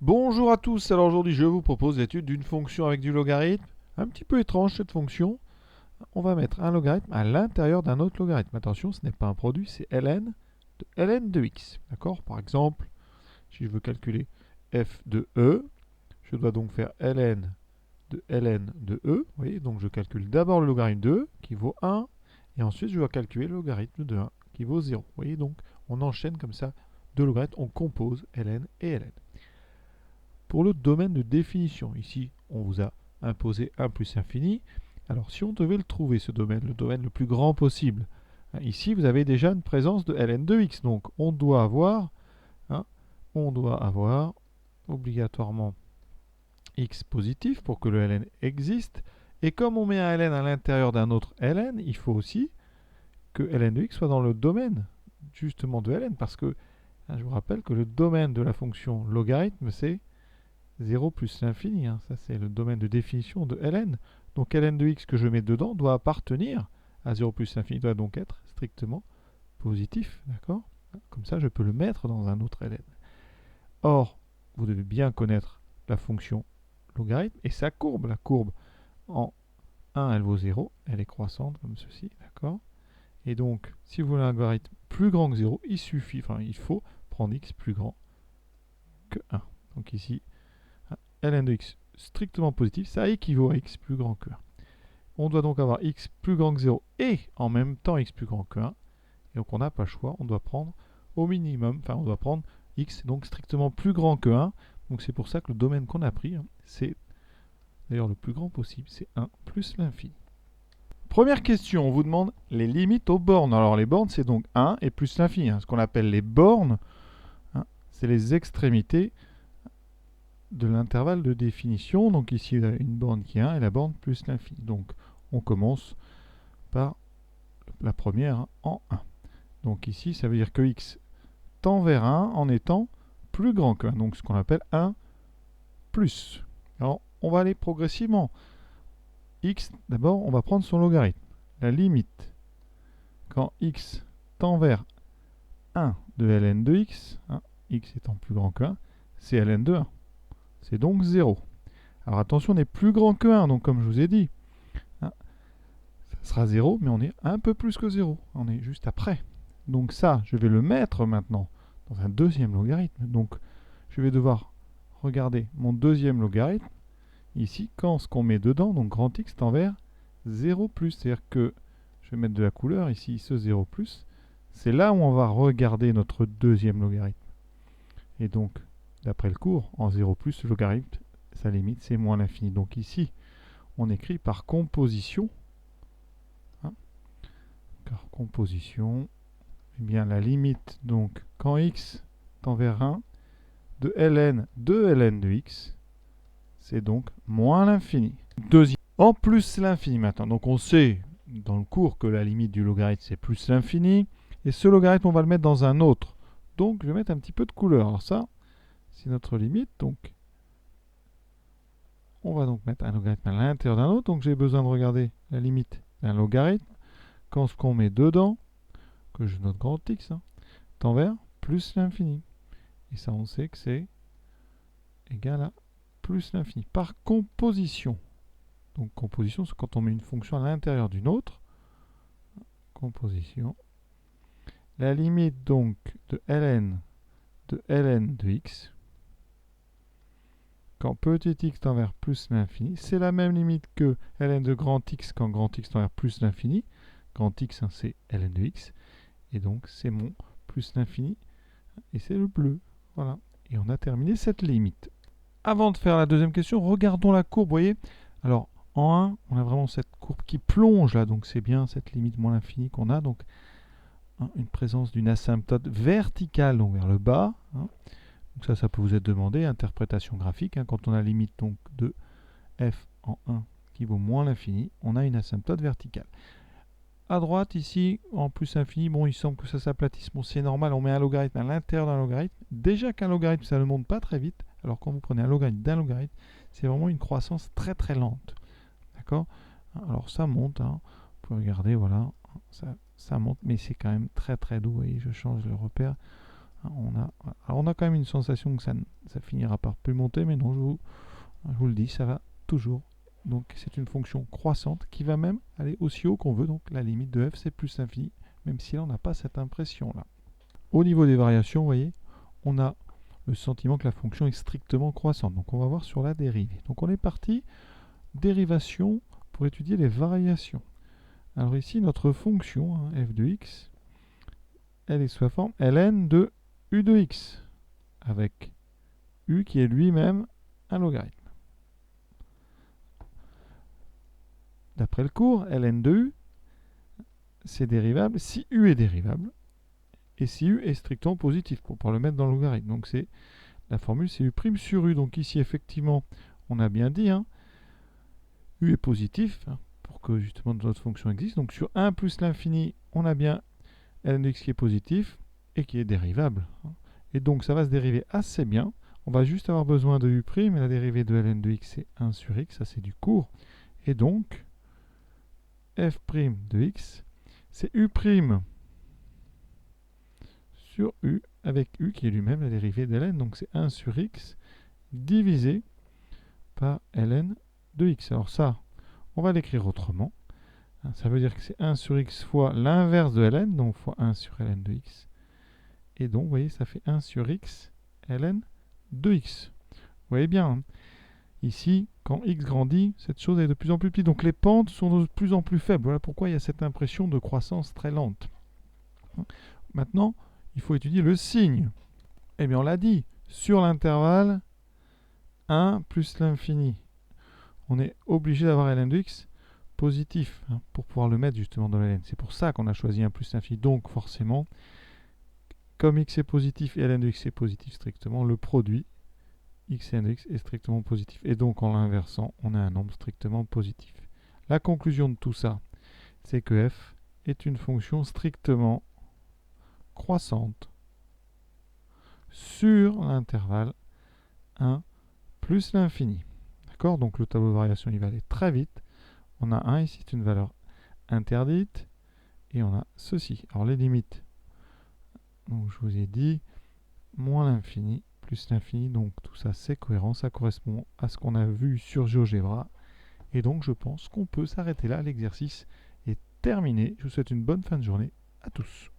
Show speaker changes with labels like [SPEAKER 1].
[SPEAKER 1] Bonjour à tous, alors aujourd'hui je vous propose l'étude d'une fonction avec du logarithme. Un petit peu étrange cette fonction. On va mettre un logarithme à l'intérieur d'un autre logarithme. Attention, ce n'est pas un produit, c'est ln de x. D'accord? Par exemple, si je veux calculer f de e, je dois donc faire ln de e. Vous voyez, donc je calcule d'abord le logarithme de e qui vaut 1, et ensuite je dois calculer le logarithme de 1 qui vaut 0. Vous voyez, donc on enchaîne comme ça deux logarithmes, on compose ln et ln. Pour le domaine de définition, ici, on vous a imposé 1 plus infini. Alors, si on devait le trouver, ce domaine, le domaine le plus grand possible, ici, vous avez déjà une présence de ln de x. Donc, on doit avoir obligatoirement x positif pour que le ln existe. Et comme on met un ln à l'intérieur d'un autre ln, il faut aussi que ln de x soit dans le domaine justement de ln. Parce que, je vous rappelle que le domaine de la fonction logarithme, c'est 0 plus l'infini, ça c'est le domaine de définition de ln. Donc ln de x que je mets dedans doit appartenir à 0 plus l'infini, doit donc être strictement positif, d'accord? Comme ça je peux le mettre dans un autre ln. Or, vous devez bien connaître la fonction logarithme et sa courbe. La courbe en 1 elle vaut 0, elle est croissante comme ceci, d'accord? Et donc, si vous voulez un logarithme plus grand que 0, il faut prendre x plus grand que 1. Donc ici, ln de x strictement positif, ça équivaut à x plus grand que 1. On doit donc avoir x plus grand que 0 et en même temps x plus grand que 1. Et donc on n'a pas le choix, on doit prendre au minimum, on doit prendre x donc strictement plus grand que 1. Donc c'est pour ça que le domaine qu'on a pris, c'est d'ailleurs le plus grand possible, c'est 1 plus l'infini. Première question, on vous demande les limites aux bornes. Alors les bornes, c'est donc 1 et plus l'infini. Ce qu'on appelle les bornes, c'est les extrémités de l'intervalle de définition. Donc ici, vous avez une borne qui est 1 et la borne plus l'infini. Donc on commence par la première en 1. Donc ici, ça veut dire que x tend vers 1 en étant plus grand que 1. Donc ce qu'on appelle 1 plus. Alors on va aller progressivement. X, d'abord, on va prendre son logarithme. La limite, quand x tend vers 1 de ln de x, x étant plus grand que 1, c'est ln de 1. C'est donc 0. Alors attention, on est plus grand que 1, donc comme je vous ai dit, ça sera 0, mais on est un peu plus que 0. On est juste après. Donc ça, je vais le mettre maintenant dans un deuxième logarithme. Donc je vais devoir regarder mon deuxième logarithme. Ici, quand ce qu'on met dedans, donc grand X tend vers 0 plus. C'est-à-dire que je vais mettre de la couleur ici, ce 0 plus. C'est là où on va regarder notre deuxième logarithme. Et donc, d'après le cours, en 0 plus, le logarithme, sa limite, c'est moins l'infini. Donc ici, on écrit par composition. Par composition, eh bien la limite, donc, quand x tend vers 1, de ln de x, c'est donc moins l'infini. Deuxième, en plus l'infini maintenant. Donc on sait dans le cours que la limite du logarithme, c'est plus l'infini. Et ce logarithme, on va le mettre dans un autre. Donc je vais mettre un petit peu de couleur. Alors ça, c'est notre limite. Donc on va donc mettre un logarithme à l'intérieur d'un autre. Donc j'ai besoin de regarder la limite d'un logarithme. Quand ce qu'on met dedans, que je note grand X, tend vers plus l'infini. Et ça, on sait que c'est égal à plus l'infini. Par composition. Donc composition, c'est quand on met une fonction à l'intérieur d'une autre. Composition. La limite donc de ln de x, quand petit x tend vers plus l'infini, c'est la même limite que ln de grand x quand grand x tend vers plus l'infini. Grand x, c'est ln de x. Et donc, c'est mon plus l'infini. Et c'est le bleu. Voilà. Et on a terminé cette limite. Avant de faire la deuxième question, regardons la courbe. Vous voyez, alors, en 1, on a vraiment cette courbe qui plonge là. Donc, c'est bien cette limite moins l'infini qu'on a. Donc, une présence d'une asymptote verticale donc vers le bas. Donc ça peut vous être demandé. Interprétation graphique. Quand on a limite donc de f en 1 qui vaut moins l'infini, on a une asymptote verticale. À droite, ici, en plus infini, bon, il semble que ça s'aplatisse. Bon, c'est normal, on met un logarithme à l'intérieur d'un logarithme. Déjà qu'un logarithme, ça ne monte pas très vite. Alors, quand vous prenez un logarithme d'un logarithme, c'est vraiment une croissance très très lente. D'accord? Alors, ça monte. Vous pouvez regarder, voilà. Ça monte, mais c'est quand même très très doux. Vous voyez, je change le repère. Alors on a quand même une sensation que ça finira par plus monter, mais non, je vous le dis, ça va toujours. Donc c'est une fonction croissante qui va même aller aussi haut qu'on veut. Donc la limite de f c'est plus l'infini, même si là on n'a pas cette impression là. Au niveau des variations, vous voyez, on a le sentiment que la fonction est strictement croissante. Donc on va voir sur la dérivée. Donc on est parti, dérivation pour étudier les variations. Alors ici notre fonction, hein, f de x, elle est sous la forme ln de u de x, avec u qui est lui-même un logarithme. D'après le cours, ln de u, c'est dérivable si u est dérivable et si u est strictement positif, pour pouvoir le mettre dans le logarithme. Donc c'est la formule, c'est u' sur u. Donc ici, effectivement, on a bien dit, hein, u est positif, hein, pour que justement notre fonction existe. Donc sur 1 plus l'infini, on a bien ln de x qui est positif et qui est dérivable. Et donc ça va se dériver assez bien. On va juste avoir besoin de u', et la dérivée de ln de x, c'est 1 sur x, ça c'est du cours. Et donc, f' de x, c'est u' sur u, avec u qui est lui-même la dérivée de ln. Donc c'est 1 sur x divisé par ln de x. Alors ça, on va l'écrire autrement. Ça veut dire que c'est 1 sur x fois l'inverse de ln, donc fois 1 sur ln de x. Et donc, vous voyez, ça fait 1 sur x ln de x. Vous voyez bien, hein, ici, quand x grandit, cette chose est de plus en plus petite. Donc les pentes sont de plus en plus faibles. Voilà pourquoi il y a cette impression de croissance très lente. Maintenant, il faut étudier le signe. Eh bien, on l'a dit, sur l'intervalle 1 plus l'infini, on est obligé d'avoir ln de x positif, hein, pour pouvoir le mettre justement dans la ln. C'est pour ça qu'on a choisi 1 plus l'infini. Donc forcément, comme x est positif et ln de x est positif strictement, le produit x et ln de x est strictement positif. Et donc en l'inversant, on a un nombre strictement positif. La conclusion de tout ça, c'est que f est une fonction strictement croissante sur l'intervalle 1 plus l'infini. D'accord? Donc le tableau de variation, il va aller très vite. On a 1 ici, c'est une valeur interdite. Et on a ceci. Alors les limites, donc je vous ai dit, moins l'infini, plus l'infini. Donc tout ça, c'est cohérent. Ça correspond à ce qu'on a vu sur GeoGebra. Et donc je pense qu'on peut s'arrêter là. L'exercice est terminé. Je vous souhaite une bonne fin de journée à tous.